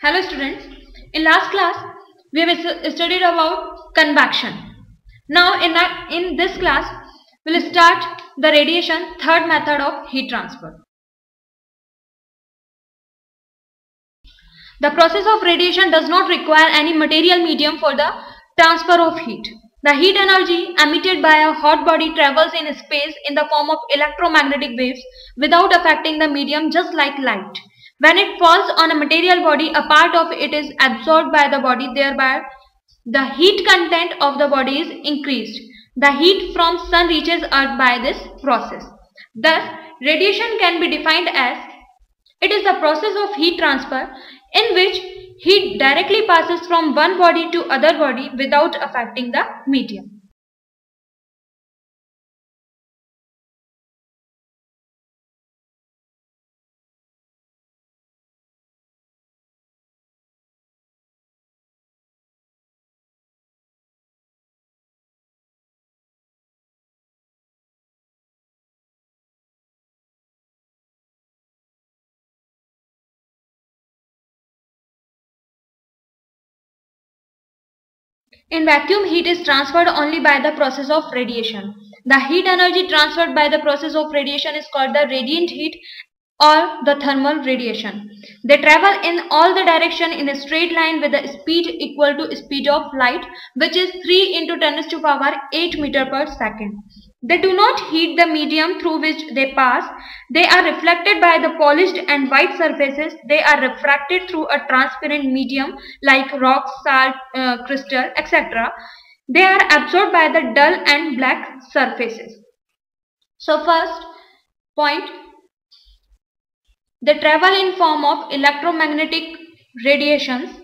Hello students, in last class we have studied about convection. Now in this class we will start the radiation third method of heat transfer. The process of radiation does not require any material medium for the transfer of heat. The heat energy emitted by a hot body travels in space in the form of electromagnetic waves without affecting the medium, just like light. When it falls on a material body, a part of it is absorbed by the body, thereby the heat content of the body is increased. The heat from sun reaches earth by this process. Thus, radiation can be defined as it is the process of heat transfer in which heat directly passes from one body to other body without affecting the medium. In vacuum, heat is transferred only by the process of radiation. The heat energy transferred by the process of radiation is called the radiant heat or the thermal radiation. They travel in all the direction in a straight line with a speed equal to speed of light, which is 3 into 10 raised to power 8 meter per second. They do not heat the medium through which they pass. They are reflected by the polished and white surfaces. They are refracted through a transparent medium like rock, salt, crystal, etc. They are absorbed by the dull and black surfaces. So first point, they travel in form of electromagnetic radiations.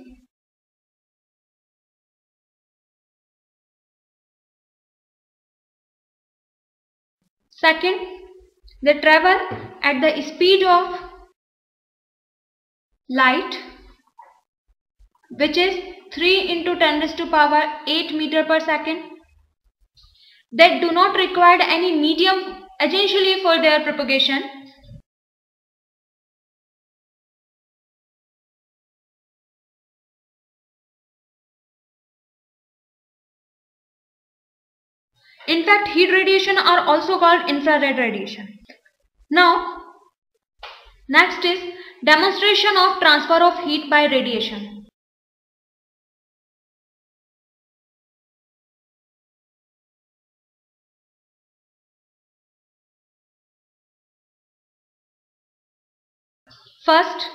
Second, they travel at the speed of light, which is 3 into 10 raised to power 8 meter per second. They do not require any medium essentially for their propagation. In fact, heat radiation are also called infrared radiation. Now, next is demonstration of transfer of heat by radiation. First,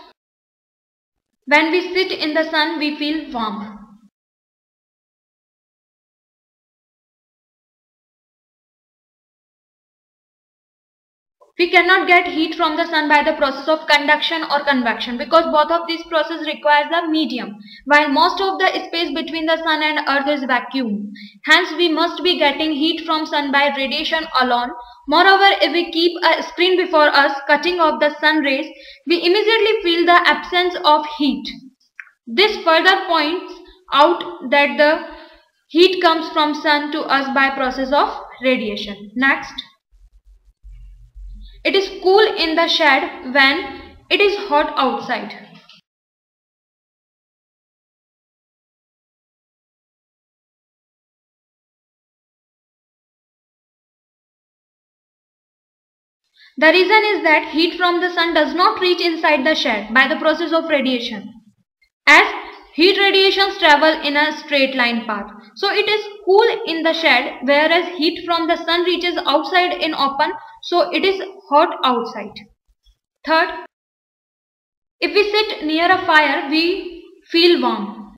when we sit in the sun, we feel warm. We cannot get heat from the sun by the process of conduction or convection because both of these processes require the medium, while most of the space between the sun and earth is vacuum. Hence, we must be getting heat from sun by radiation alone. Moreover, if we keep a screen before us cutting off the sun rays, we immediately feel the absence of heat. This further points out that the heat comes from sun to us by process of radiation. Next, it is cool in the shade when it is hot outside. The reason is that heat from the sun does not reach inside the shade by the process of radiation, as heat radiations travel in a straight line path. So it is cool in the shade, whereas heat from the sun reaches outside in open, so it is hot outside. Third, if we sit near a fire, we feel warm.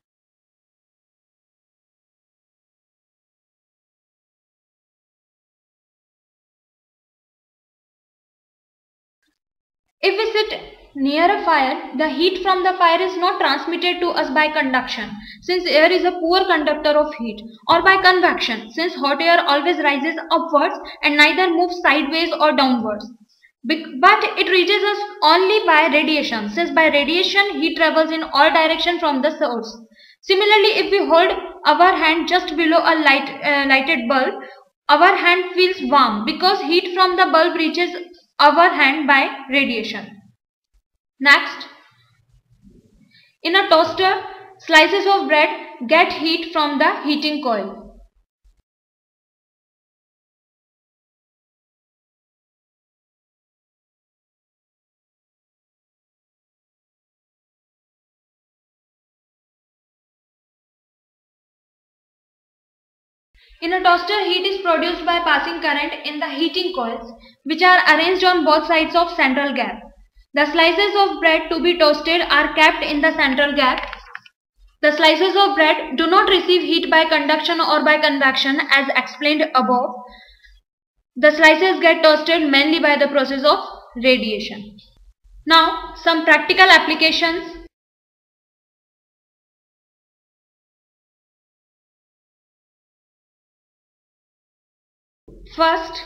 If we sit near a fire, the heat from the fire is not transmitted to us by conduction, since air is a poor conductor of heat, or by convection, since hot air always rises upwards and neither moves sideways or downwards. But it reaches us only by radiation, since by radiation heat travels in all directions from the source. Similarly, if we hold our hand just below a lighted bulb, our hand feels warm because heat from the bulb reaches our hand by radiation. Next, In a toaster, slices of bread get heat from the heating coil. In a toaster, heat is produced by passing current in the heating coils, which are arranged on both sides of central gap. The slices of bread to be toasted are kept in the central gap. The slices of bread do not receive heat by conduction or by convection as explained above. The slices get toasted mainly by the process of radiation. Now, some practical applications. First,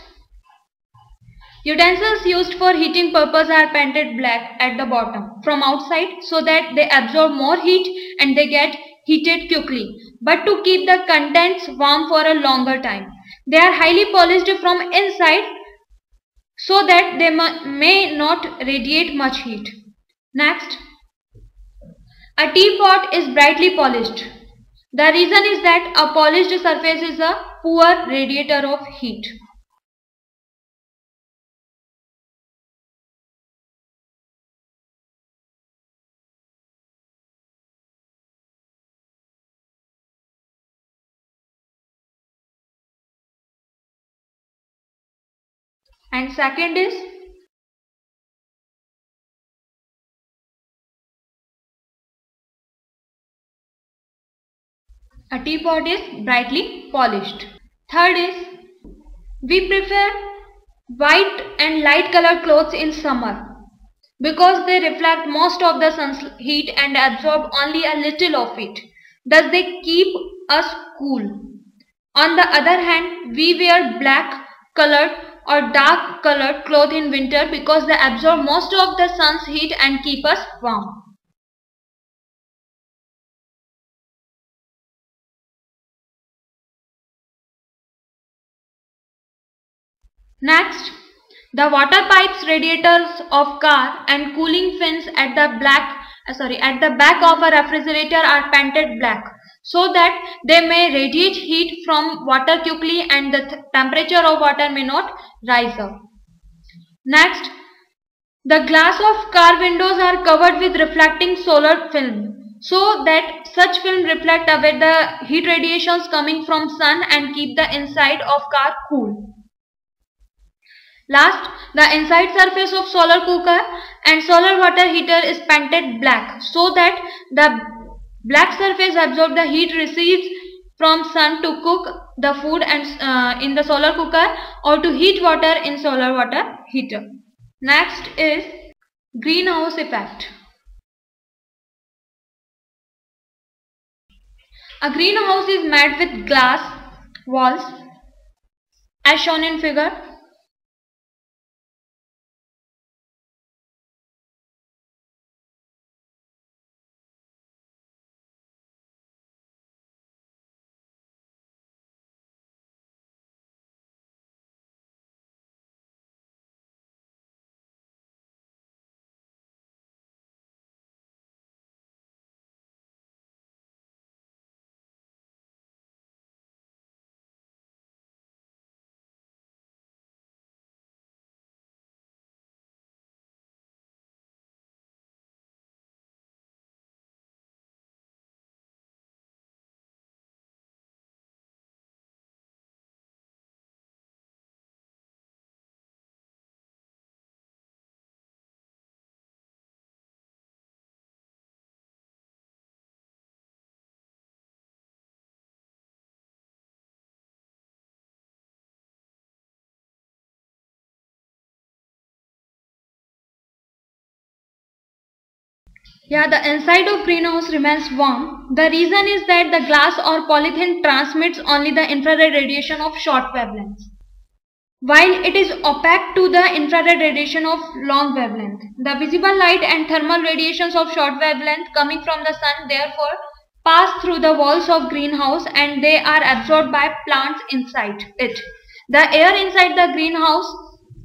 utensils used for heating purpose are painted black at the bottom from outside so that they absorb more heat and they get heated quickly, but to keep the contents warm for a longer time. They are highly polished from inside so that they may not radiate much heat. Next, a teapot is brightly polished. The reason is that a polished surface is a poor radiator of heat. And second is, a teapot is brightly polished. Third is, we prefer white and light colored clothes in summer because they reflect most of the sun's heat and absorb only a little of it. Thus they keep us cool. On the other hand, we wear black colored or dark colored clothes in winter because they absorb most of the sun's heat and keep us warm. Next, the water pipes, radiators of car and cooling fins at the back of a refrigerator are painted black so that they may radiate heat from water quickly and the temperature of water may not rise up. Next, the glass of car windows are covered with reflecting solar film so that such film reflect away the heat radiations coming from sun and keep the inside of car cool. Last, the inside surface of solar cooker and solar water heater is painted black so that the black surface absorbs the heat received from sun to cook the food and in the solar cooker or to heat water in solar water heater. Next is greenhouse effect. A greenhouse is made with glass walls as shown in figure. The inside of greenhouse remains warm. The reason is that the glass or polythene transmits only the infrared radiation of short wavelengths, while it is opaque to the infrared radiation of long wavelength. The visible light and thermal radiations of short wavelength coming from the sun therefore pass through the walls of greenhouse and they are absorbed by plants inside it. The air inside the greenhouse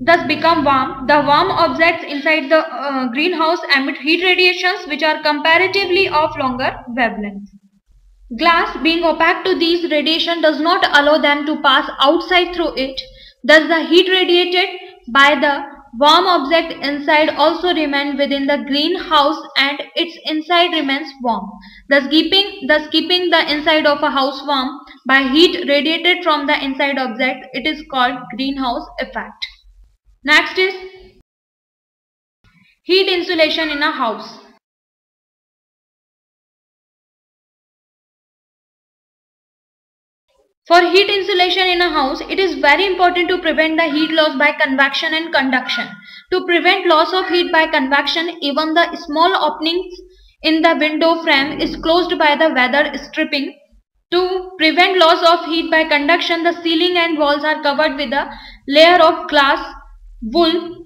thus become warm. The warm objects inside the greenhouse emit heat radiations which are comparatively of longer wavelength. Glass, being opaque to these radiation, does not allow them to pass outside through it. Thus the heat radiated by the warm object inside also remains within the greenhouse and its inside remains warm, thus keeping the inside of a house warm by heat radiated from the inside object. It is called greenhouse effect. Next is heat insulation in a house. For heat insulation in a house, it is very important to prevent the heat loss by convection and conduction. To prevent loss of heat by convection, even the small openings in the window frame is closed by the weather stripping. To prevent loss of heat by conduction, the ceiling and walls are covered with a layer of glass wool.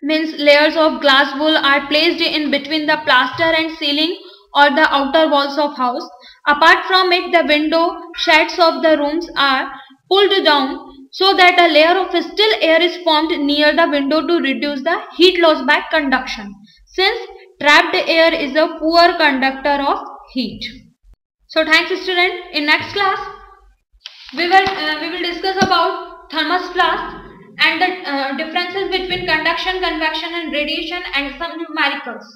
Means layers of glass wool are placed in between the plaster and ceiling or the outer walls of house. Apart from it, the window shades of the rooms are pulled down so that a layer of still air is formed near the window to reduce the heat loss by conduction, since trapped air is a poor conductor of heat. So thanks student. In next class we will discuss about thermos flask and the differences between conduction, convection and radiation and some numericals.